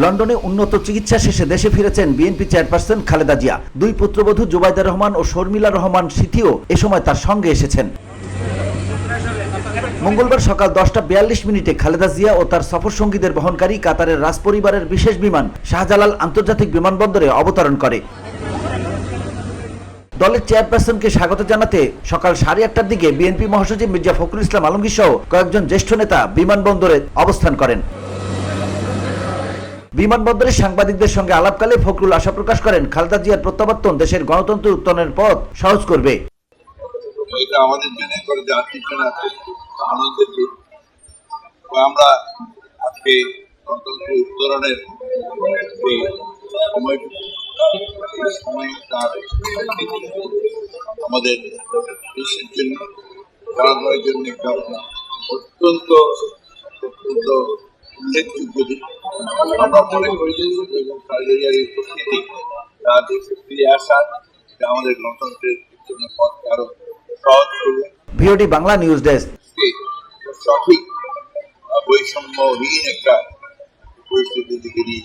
লন্ডনে উন্নত চিকিৎসা শেষে দেশে ফিরেছেন বিএনপি চেয়ারপারসন খালেদা জিয়া। দুই পুত্রবধূ জুবাইদা রহমান ও শর্মিলা রহমান সিথিও এ সময় তার সঙ্গে এসেছেন। মঙ্গলবার সকাল 10:42 খালেদা জিয়া ও তার সফরসঙ্গীদের বহনকারী কাতারের রাজপরিবারের বিশেষ বিমান শাহজালাল আন্তর্জাতিক বিমানবন্দরে অবতরণ করে। দলের চেয়ারপারসনকে স্বাগত জানাতে সকাল 8:30টার দিকে বিএনপি মহাসচিব মির্জা ফখরুল ইসলাম আলমগীর সহ কয়েকজন জ্যেষ্ঠ নেতা বিমানবন্দরে অবস্থান করেন। বিমানবন্দরে সাংবাদিকদের সঙ্গে আলাপকালে ফখরুল আশা প্রকাশ করেন, খালেদা জিয়ার প্রত্যাবর্তন দেশের গণতন্ত্রের উত্তরণের পথ সহজ করবে। এটা আমাদের জন্য করে যে আনন্দের দিন। আমরা আজকে গণতন্ত্র উত্তরণের সময় তার আমাদের দেশের জন্য জনগণের জন্য একটা অত্যন্ত অত্যন্ত উল্লেখযোগ্য দিন। আমরা মনে করি যে খালেদার উপস্থিতি তার দেশে ফিরে আসা আমাদের গণতন্ত্রের জন্য পথকে আরো সহজ করবে। VOD Bangla news desk. সঠিক বৈষম্যহীন একটা পরিস্থিতির দিকে নিয়ে